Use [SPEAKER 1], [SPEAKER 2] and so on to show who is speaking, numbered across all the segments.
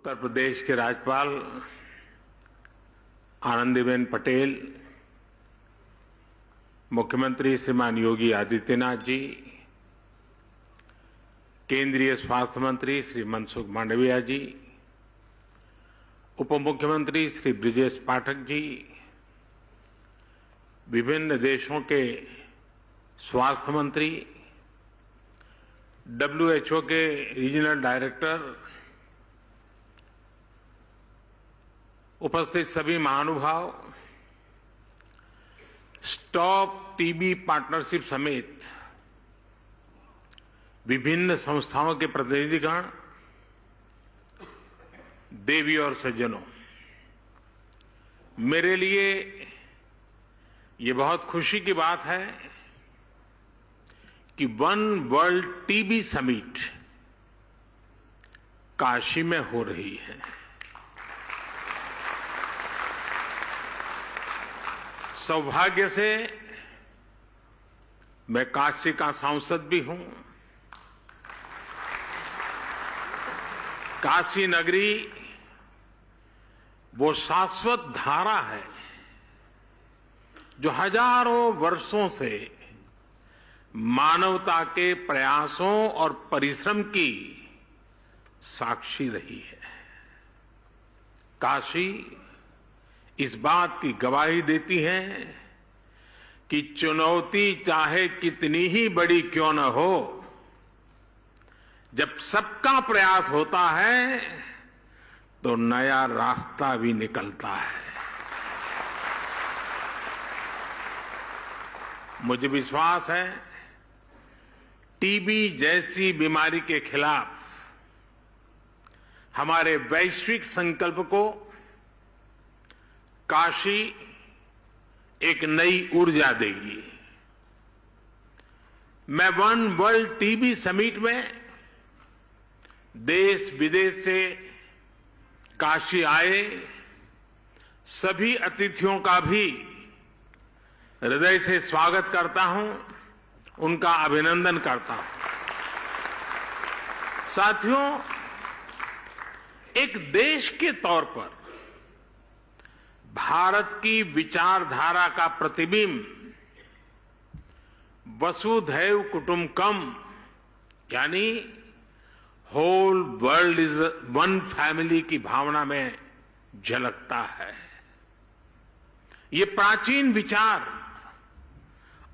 [SPEAKER 1] उत्तर प्रदेश के राज्यपाल आनंदीबेन पटेल, मुख्यमंत्री श्रीमान योगी आदित्यनाथ जी, केंद्रीय स्वास्थ्य मंत्री श्री मनसुख मांडविया जी, उप मुख्यमंत्री श्री ब्रिजेश पाठक जी, विभिन्न देशों के स्वास्थ्य मंत्री, WHO के रीजनल डायरेक्टर, उपस्थित सभी महानुभाव, स्टॉप टीबी पार्टनरशिप समेत विभिन्न संस्थाओं के प्रतिनिधिगण, देवी और सज्जनों, मेरे लिए ये बहुत खुशी की बात है कि one world TB summit Kashi में हो रही है। सौभाग्य से मैं काशी का सांसद भी हूं। काशी नगरी वो शाश्वत धारा है जो हजारों वर्षों से मानवता के प्रयासों और परिश्रम की साक्षी रही है। काशी इस बात की गवाही देती है कि चुनौती चाहे कितनी ही बड़ी क्यों न हो, जब सबका प्रयास होता है तो नया रास्ता भी निकलता है। मुझे विश्वास है टीबी जैसी बीमारी के खिलाफ हमारे वैश्विक संकल्प को काशी एक नई ऊर्जा देगी। मैं वन वर्ल्ड टीबी समिट में देश विदेश से काशी आए सभी अतिथियों का भी हृदय से स्वागत करता हूं, उनका अभिनंदन करता हूं। साथियों, एक देश के तौर पर भारत की विचारधारा का प्रतिबिंब वसुधैव कुटुंबकम यानी whole world is one family की भावना में झलकता है। ये प्राचीन विचार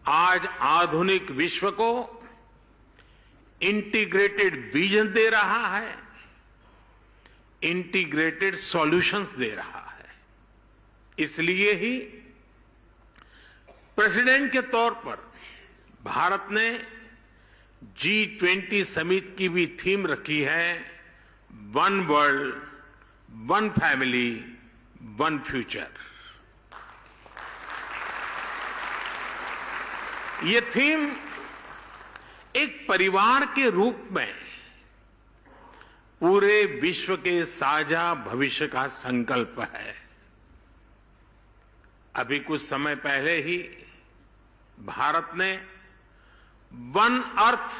[SPEAKER 1] आज आधुनिक विश्व को इंटीग्रेटेड विजन दे रहा है, इंटीग्रेटेड सॉल्यूशंस दे रहा है। इसलिए ही प्रेसिडेंट के तौर पर भारत ने G20 समिट की भी थीम रखी है, one world, one family, one future. ये थीम एक परिवार के रूप में पूरे विश्व के साझा भविष्य का संकल्प है। अभी कुछ समय पहले ही भारत ने वन अर्थ,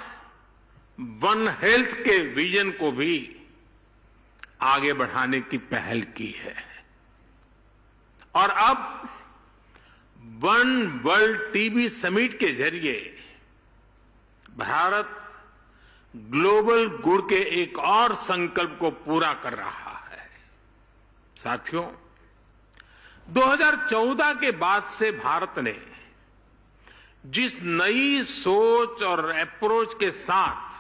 [SPEAKER 1] वन हेल्थ के विजन को भी आगे बढ़ाने की पहल की है और अब वन वर्ल्ड टीबी समिट के जरिए भारत ग्लोबल गुड के एक और संकल्प को पूरा कर रहा है। साथियों, 2014 के बाद से भारत ने जिस नई सोच और अप्रोच के साथ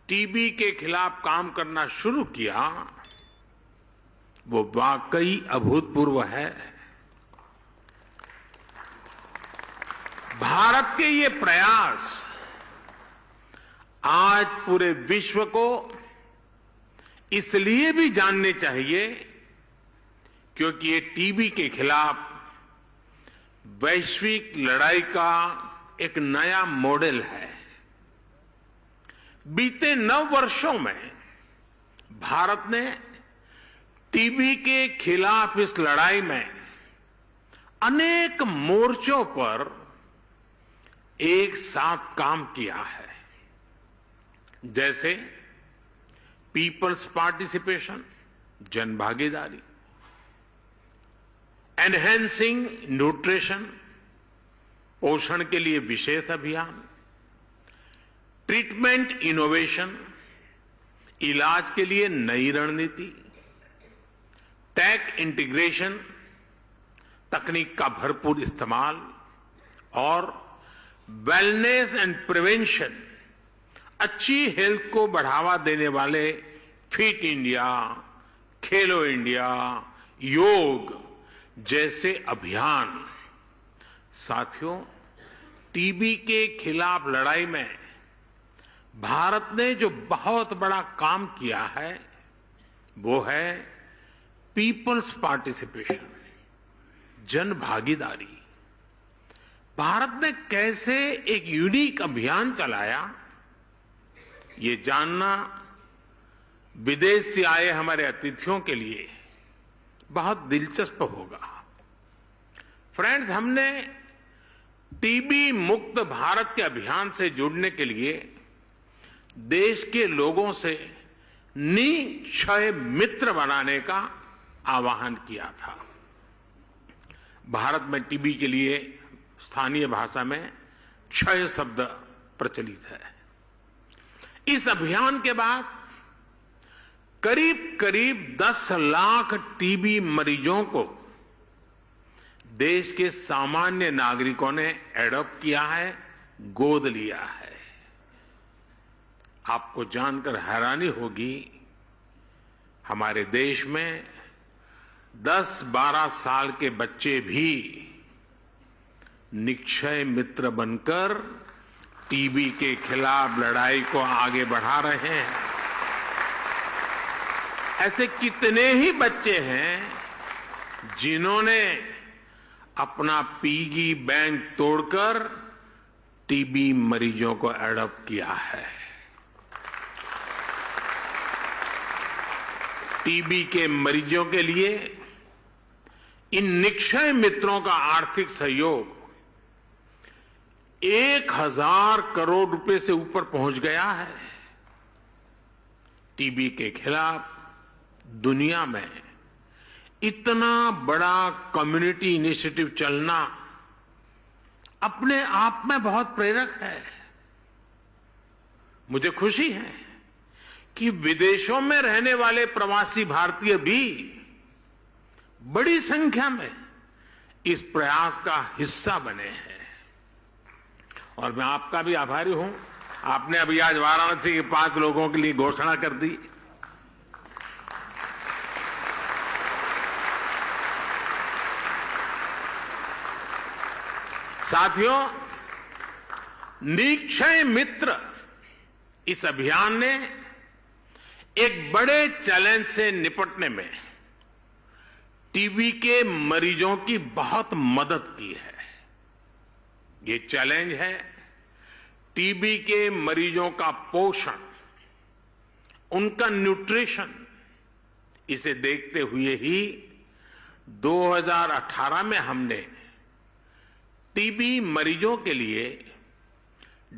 [SPEAKER 1] टीबी के खिलाफ काम करना शुरू किया, वो वाकई अभूतपूर्व है। भारत के ये प्रयास आज पूरे विश्व को इसलिए भी जानने चाहिए क्योंकि ये टीबी के खिलाफ वैश्विक लड़ाई का एक नया मॉडल है। बीते 9 वर्षों में भारत ने टीबी के खिलाफ इस लड़ाई में अनेक मोर्चों पर एक साथ काम किया है। जैसे पीपल्स पार्टिसिपेशन, जन भागीदारी, एनहेंसिंग न्यूट्रिशन, पोषण के लिए विशेष अभियान, ट्रीटमेंट इनोवेशन, इलाज के लिए नई रणनीति, टेक इंटीग्रेशन, तकनीक का भरपूर इस्तेमाल और वेलनेस एंड प्रिवेंशन, अच्छी हेल्थ को बढ़ावा देने वाले फिट इंडिया, खेलो इंडिया, योग जैसे अभियान। साथियों, टीबी के खिलाफ लड़ाई में भारत ने जो बहुत बड़ा काम किया है वो है पीपल्स पार्टिसिपेशन, जन भागीदारी। भारत ने कैसे एक यूनिक अभियान चलाया, ये जानना विदेश से आए हमारे अतिथियों के लिए बहुत दिलचस्प होगा। फ्रेंड्स, हमने टीबी मुक्त भारत के अभियान से जुड़ने के लिए देश के लोगों से निक्षय मित्र बनाने का आह्वान किया था। भारत में टीबी के लिए स्थानीय भाषा में क्षय शब्द प्रचलित है। इस अभियान के बाद करीब करीब 10 लाख टीबी मरीजों को देश के सामान्य नागरिकों ने एडॉप्ट किया है, गोद लिया है। आपको जानकर हैरानी होगी, हमारे देश में 10-12 साल के बच्चे भी निक्षय मित्र बनकर टीबी के खिलाफ लड़ाई को आगे बढ़ा रहे हैं। ऐसे कितने ही बच्चे हैं जिन्होंने अपना पिगी बैंक तोड़कर टीबी मरीजों को एडॉप्ट किया है। टीबी के मरीजों के लिए इन निक्षय मित्रों का आर्थिक सहयोग 1000 करोड़ रुपए से ऊपर पहुंच गया है। टीबी के खिलाफ दुनिया में इतना बड़ा कम्युनिटी इनिशिएटिव चलना अपने आप में बहुत प्रेरक है। मुझे खुशी है कि विदेशों में रहने वाले प्रवासी भारतीय भी बड़ी संख्या में इस प्रयास का हिस्सा बने हैं और मैं आपका भी आभारी हूं। आपने अभी आज वाराणसी के 5 लोगों के लिए घोषणा कर दी। साथियों, निक्षय मित्र इस अभियान ने एक बड़े चैलेंज से निपटने में टीबी के मरीजों की बहुत मदद की है। ये चैलेंज है टीबी के मरीजों का पोषण, उनका न्यूट्रिशन। इसे देखते हुए ही 2018 में हमने टीबी मरीजों के लिए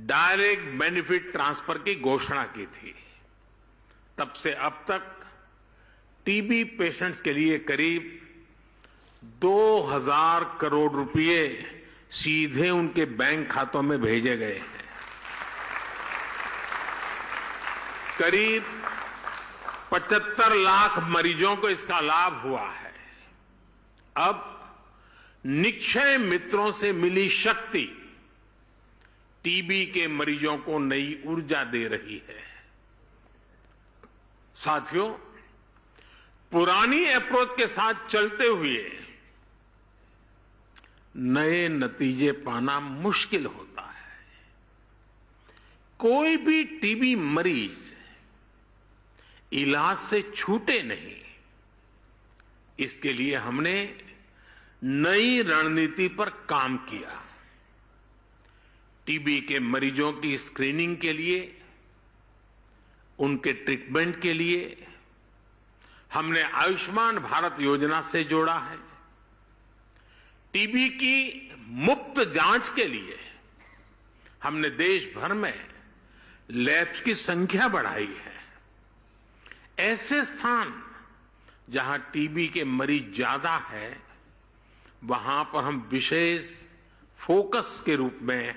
[SPEAKER 1] डायरेक्ट बेनिफिट ट्रांसफर की घोषणा की थी। तब से अब तक टीबी पेशेंट्स के लिए करीब 2000 करोड़ रुपए सीधे उनके बैंक खातों में भेजे गए हैं। करीब 75 लाख मरीजों को इसका लाभ हुआ है। अब निक्षय मित्रों से मिली शक्ति टीबी के मरीजों को नई ऊर्जा दे रही है। साथियों, पुरानी अप्रोच के साथ चलते हुए नए नतीजे पाना मुश्किल होता है। कोई भी टीबी मरीज इलाज से छूटे नहीं, इसके लिए हमने नई रणनीति पर काम किया। टीबी के मरीजों की स्क्रीनिंग के लिए, उनके ट्रीटमेंट के लिए हमने आयुष्मान भारत योजना से जोड़ा है। टीबी की मुफ्त जांच के लिए हमने देश भर में लैब्स की संख्या बढ़ाई है। ऐसे स्थान जहां टीबी के मरीज ज्यादा है, वहां पर हम विशेष फोकस के रूप में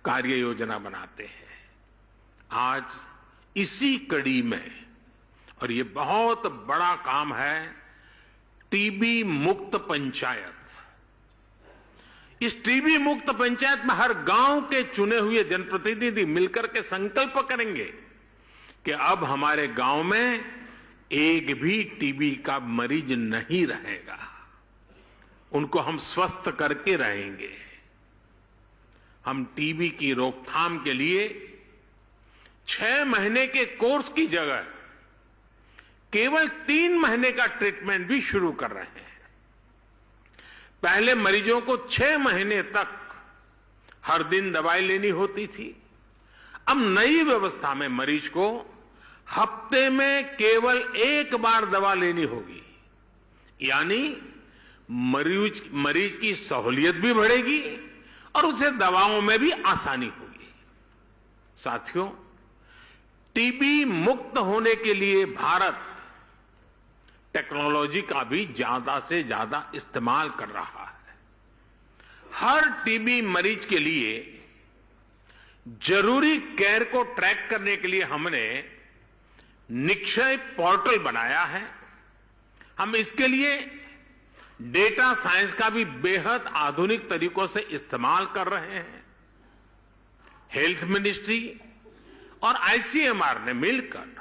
[SPEAKER 1] कार्य योजना बनाते हैं। आज इसी कड़ी में, और ये बहुत बड़ा काम है, टीबी मुक्त पंचायत। इस टीबी मुक्त पंचायत में हर गांव के चुने हुए जनप्रतिनिधि मिलकर के संकल्प करेंगे कि अब हमारे गांव में एक भी टीबी का मरीज नहीं रहेगा, उनको हम स्वस्थ करके रहेंगे। हम टीबी की रोकथाम के लिए 6 महीने के कोर्स की जगह केवल 3 महीने का ट्रीटमेंट भी शुरू कर रहे हैं। पहले मरीजों को 6 महीने तक हर दिन दवाई लेनी होती थी। अब नई व्यवस्था में मरीज को हफ्ते में केवल 1 बार दवा लेनी होगी, यानी मरीज की सहूलियत भी बढ़ेगी और उसे दवाओं में भी आसानी होगी। साथियों, टीबी मुक्त होने के लिए भारत टेक्नोलॉजी का भी ज्यादा से ज्यादा इस्तेमाल कर रहा है। हर टीबी मरीज के लिए जरूरी केयर को ट्रैक करने के लिए हमने निक्षय पोर्टल बनाया है। हम इसके लिए डेटा साइंस का भी बेहद आधुनिक तरीकों से इस्तेमाल कर रहे हैं। हेल्थ मिनिस्ट्री और आईसीएमआर ने मिलकर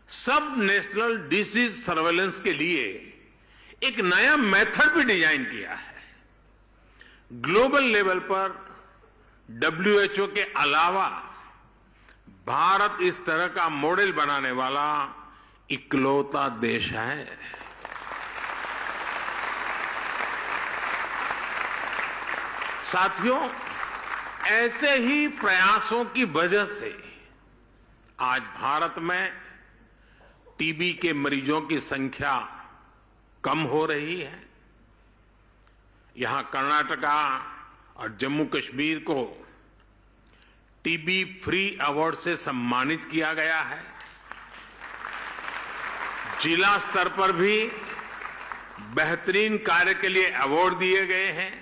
[SPEAKER 1] सब नेशनल डिसीज सर्वेलेंस के लिए एक नया मेथड भी डिजाइन किया है। ग्लोबल लेवल पर WHO के अलावा भारत इस तरह का मॉडल बनाने वाला इकलौता देश है। साथियों, ऐसे ही प्रयासों की वजह से आज भारत में टीबी के मरीजों की संख्या कम हो रही है। यहां कर्नाटका और जम्मू कश्मीर को टीबी फ्री अवार्ड से सम्मानित किया गया है। जिला स्तर पर भी बेहतरीन कार्य के लिए अवार्ड दिए गए हैं।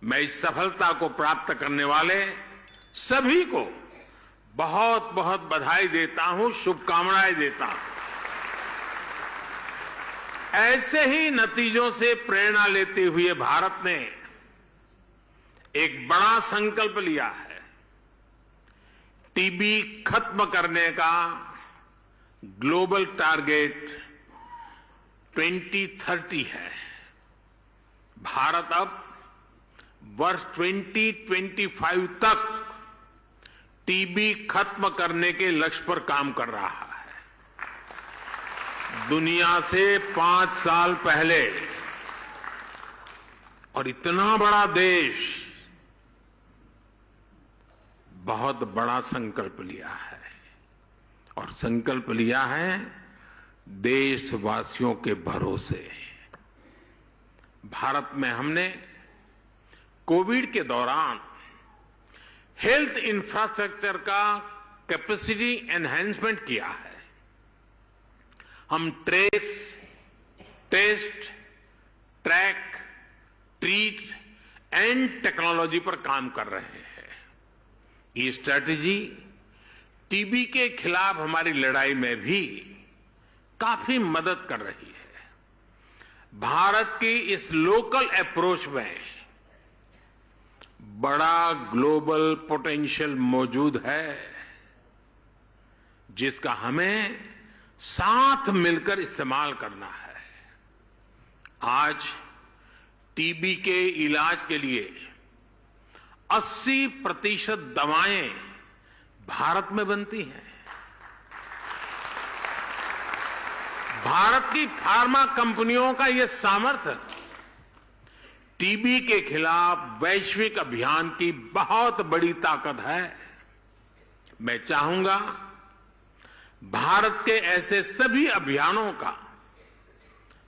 [SPEAKER 1] मैं इस सफलता को प्राप्त करने वाले सभी को बहुत बहुत बधाई देता हूं, शुभकामनाएं देता हूं। ऐसे ही नतीजों से प्रेरणा लेते हुए भारत ने एक बड़ा संकल्प लिया है। टीबी खत्म करने का ग्लोबल टारगेट 2030 है। भारत अब वर्ष 2025 तक टीबी खत्म करने के लक्ष्य पर काम कर रहा है। दुनिया से 5 साल पहले, और इतना बड़ा देश बहुत बड़ा संकल्प लिया है, और संकल्प लिया है देशवासियों के भरोसे। भारत में हमने कोविड के दौरान हेल्थ इंफ्रास्ट्रक्चर का कैपेसिटी एनहांसमेंट किया है। हम trace, test, track, treat and technology पर काम कर रहे हैं। ये स्ट्रैटेजी टीबी के खिलाफ हमारी लड़ाई में भी काफी मदद कर रही है। भारत की इस लोकल अप्रोच में बड़ा ग्लोबल पोटेंशियल मौजूद है, जिसका हमें साथ मिलकर इस्तेमाल करना है। आज टीबी के इलाज के लिए 80% दवाएं भारत में बनती हैं। भारत की फार्मा कंपनियों का यह सामर्थ्य टीबी के खिलाफ वैश्विक अभियान की बहुत बड़ी ताकत है। मैं चाहूंगा भारत के ऐसे सभी अभियानों का,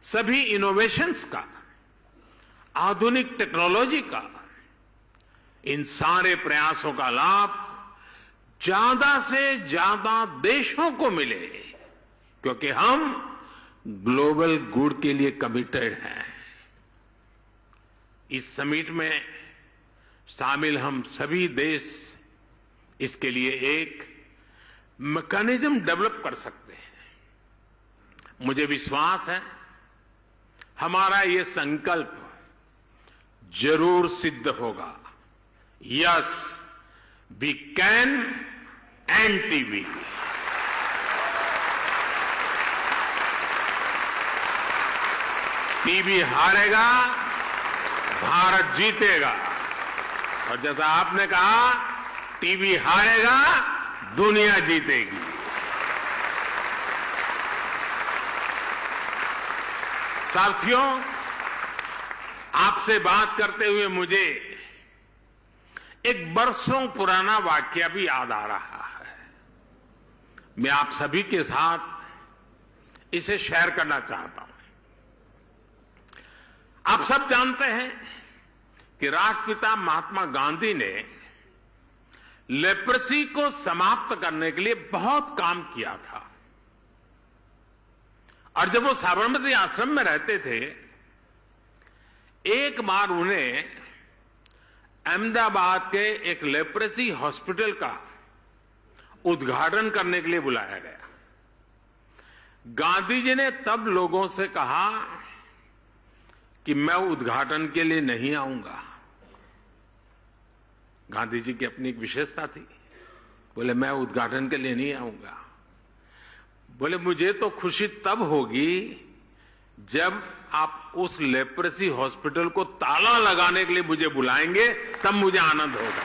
[SPEAKER 1] सभी इनोवेशंस का, आधुनिक टेक्नोलॉजी का, इन सारे प्रयासों का लाभ ज्यादा से ज्यादा देशों को मिले। क्योंकि हम ग्लोबल गुड के लिए कमिटेड हैं। इस समिट में शामिल हम सभी देश इसके लिए एक मैकेनिज्म डेवलप कर सकते हैं। मुझे विश्वास है हमारा ये संकल्प जरूर सिद्ध होगा। Yes, we can end TB. TB हारेगा, भारत जीतेगा। और जैसा आपने कहा, टीबी हारेगा, दुनिया जीतेगी। साथियों, आपसे बात करते हुए मुझे एक बरसों पुराना वाकया भी याद आ रहा है। मैं आप सभी के साथ इसे शेयर करना चाहता हूं। आप सब जानते हैं कि राष्ट्रपिता महात्मा गांधी ने लेप्रेसी को समाप्त करने के लिए बहुत काम किया था। और जब वो साबरमती आश्रम में रहते थे, एक बार उन्हें अहमदाबाद के एक लेप्रेसी हॉस्पिटल का उद्घाटन करने के लिए बुलाया गया। गांधी जी ने तब लोगों से कहा कि मैं उद्घाटन के लिए नहीं आऊंगा। गांधी जी की अपनी एक विशेषता थी। बोले मैं उद्घाटन के लिए नहीं आऊंगा। बोले मुझे तो खुशी तब होगी जब आप उस लेप्रेसी हॉस्पिटल को ताला लगाने के लिए मुझे बुलाएंगे, तब मुझे आनंद होगा।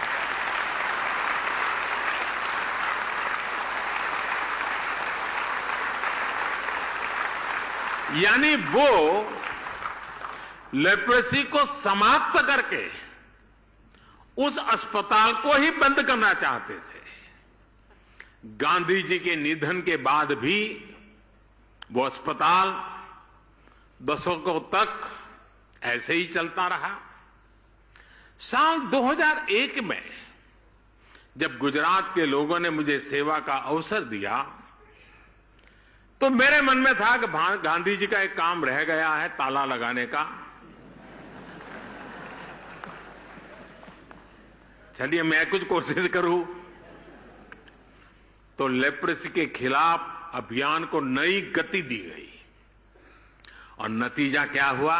[SPEAKER 1] यानी वो लेप्रेसी को समाप्त करके उस अस्पताल को ही बंद करना चाहते थे। गांधी जी के निधन के बाद भी वो अस्पताल दशकों तक ऐसे ही चलता रहा। साल 2001 में जब गुजरात के लोगों ने मुझे सेवा का अवसर दिया, तो मेरे मन में था कि गांधी जी का एक काम रह गया है, ताला लगाने का। चलिए मैं कुछ कोशिश करूं। तो लेप्रेसी के खिलाफ अभियान को नई गति दी गई और नतीजा क्या हुआ?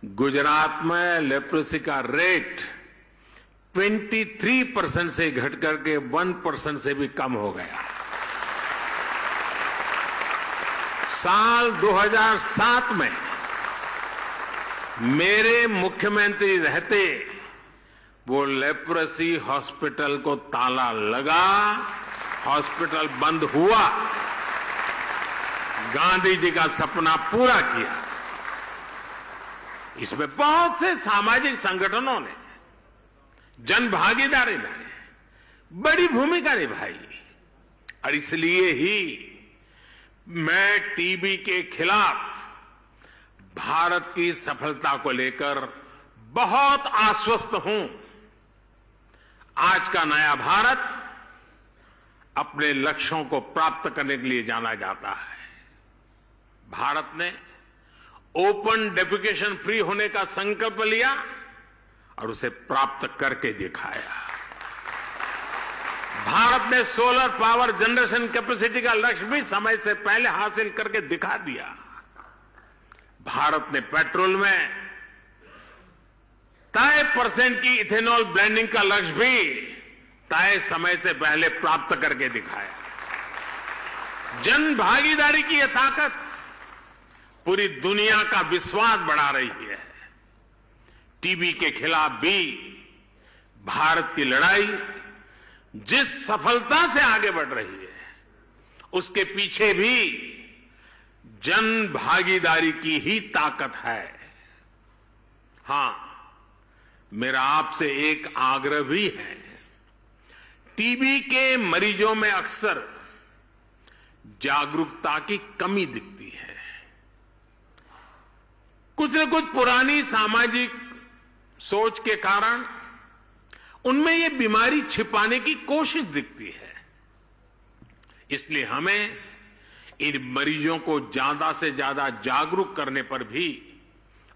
[SPEAKER 1] गुजरात में लेप्रेसी का रेट 23% से घट करके 1% से भी कम हो गया। साल 2007 में मेरे मुख्यमंत्री रहते वो लेप्रेसी हॉस्पिटल को ताला लगा, हॉस्पिटल बंद हुआ। गांधी जी का सपना पूरा किया। इसमें बहुत से सामाजिक संगठनों ने, जन भागीदारी ने बड़ी भूमिका निभाई। और इसलिए ही मैं टीबी के खिलाफ भारत की सफलता को लेकर बहुत आश्वस्त हूं। आज का नया भारत अपने लक्ष्यों को प्राप्त करने के लिए जाना जाता है। भारत ने ओपन डेफिकेशन फ्री होने का संकल्प लिया और उसे प्राप्त करके दिखाया। भारत ने सोलर पावर जनरेशन कैपेसिटी का लक्ष्य भी समय से पहले हासिल करके दिखा दिया। भारत ने पेट्रोल में तय % की इथेनॉल ब्लेंडिंग का लक्ष्य भी तय समय से पहले प्राप्त करके दिखाया। जन भागीदारी की यह ताकत पूरी दुनिया का विश्वास बढ़ा रही है। टीबी के खिलाफ भी भारत की लड़ाई जिस सफलता से आगे बढ़ रही है, उसके पीछे भी जन भागीदारी की ही ताकत है। हां, मेरा आपसे एक आग्रह भी है। टीबी के मरीजों में अक्सर जागरूकता की कमी दिखती है। कुछ न कुछ पुरानी सामाजिक सोच के कारण उनमें ये बीमारी छिपाने की कोशिश दिखती है। इसलिए हमें इन मरीजों को ज्यादा से ज्यादा जागरूक करने पर भी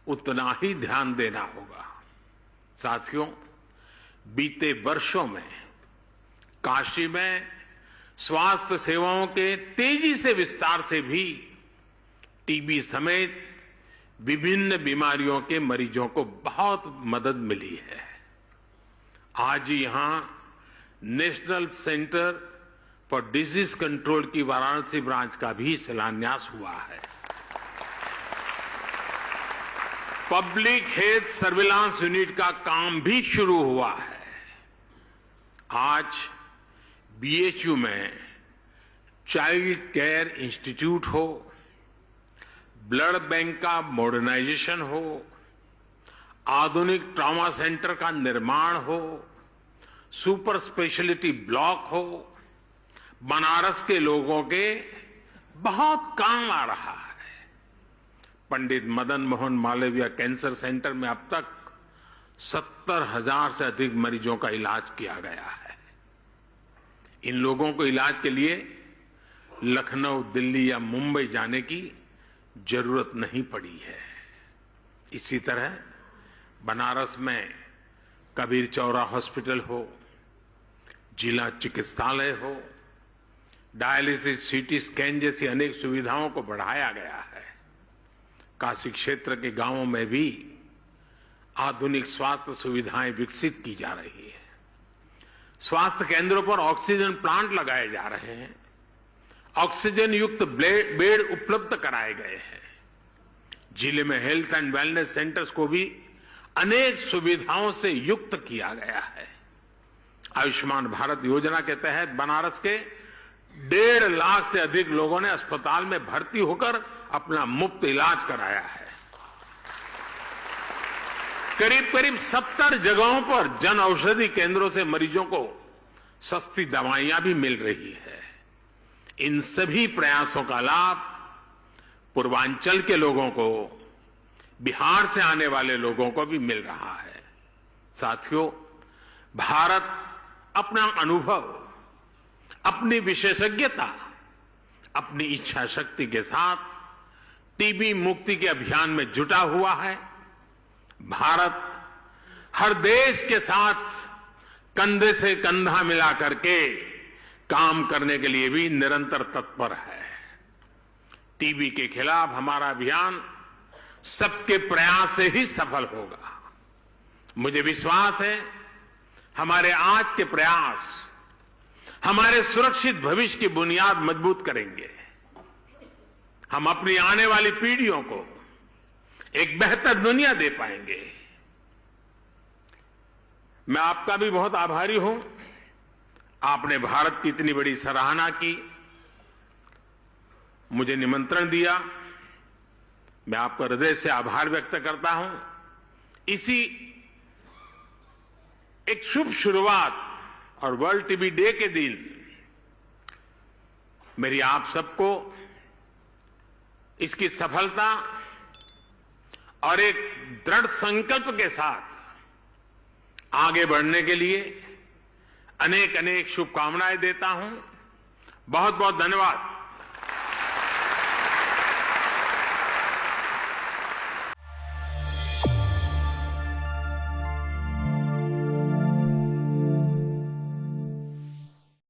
[SPEAKER 1] उतना ही ध्यान देना होगा। साथियों, बीते वर्षों में काशी में स्वास्थ्य सेवाओं के तेजी से विस्तार से भी टीबी समेत विभिन्न बीमारियों के मरीजों को बहुत मदद मिली है। आज यहां national centre for disease control की वाराणसी ब्रांच का भी शिलान्यास हुआ है। पब्लिक हेल्थ सर्विलांस यूनिट का काम भी शुरू हुआ है। आज बीएचयू में चाइल्ड केयर इंस्टीट्यूट हो, ब्लड बैंक का मॉडर्नाइजेशन हो, आधुनिक ट्रॉमा सेंटर का निर्माण हो, सुपर स्पेशलिटी ब्लॉक हो, बनारस के लोगों के बहुत काम आ रहा है। पंडित मदन मोहन मालवीय कैंसर सेंटर में अब तक 70,000 से अधिक मरीजों का इलाज किया गया है। इन लोगों को इलाज के लिए लखनऊ, दिल्ली या मुंबई जाने की जरूरत नहीं पड़ी है। इसी तरह बनारस में कबीर चौरा हॉस्पिटल हो, जिला चिकित्सालय हो, डायलिसिस, सीटी स्कैन जैसी अनेक सुविधाओं को बढ़ाया गया है। काशी क्षेत्र के गांवों में भी आधुनिक स्वास्थ्य सुविधाएं विकसित की जा रही है। स्वास्थ्य केंद्रों पर ऑक्सीजन प्लांट लगाए जा रहे हैं। ऑक्सीजन युक्त बेड उपलब्ध कराए गए हैं। जिले में हेल्थ एंड वेलनेस सेंटर्स को भी अनेक सुविधाओं से युक्त किया गया है। आयुष्मान भारत योजना के तहत बनारस के 1.5 लाख से अधिक लोगों ने अस्पताल में भर्ती होकर अपना मुफ्त इलाज कराया है। करीब 70 जगहों पर जन औषधि केंद्रों से मरीजों को सस्ती दवाइयां भी मिल रही है। इन सभी प्रयासों का लाभ पूर्वांचल के लोगों को, बिहार से आने वाले लोगों को भी मिल रहा है। साथियों, भारत अपना अनुभव, अपनी विशेषज्ञता, अपनी इच्छा शक्ति के साथ टीबी मुक्ति के अभियान में जुटा हुआ है। भारत हर देश के साथ कंधे से कंधा मिला करके काम करने के लिए भी निरंतर तत्पर है। टीबी के खिलाफ हमारा अभियान सबके प्रयास से ही सफल होगा। मुझे विश्वास है, हमारे आज के प्रयास हमारे सुरक्षित भविष्य की बुनियाद मजबूत करेंगे। हम अपनी आने वाली पीढ़ियों को एक बेहतर दुनिया दे पाएंगे। मैं आपका भी बहुत आभारी हूं। आपने भारत की इतनी बड़ी सराहना की, मुझे निमंत्रण दिया। मैं आपका हृदय से आभार व्यक्त करता हूं। इसी एक शुभ शुरुआत और वर्ल्ड टीबी डे के दिन मेरी आप सबको इसकी सफलता और एक दृढ़ संकल्प के साथ आगे बढ़ने के लिए अनेक शुभकामनाएं देता हूं। बहुत बहुत धन्यवाद।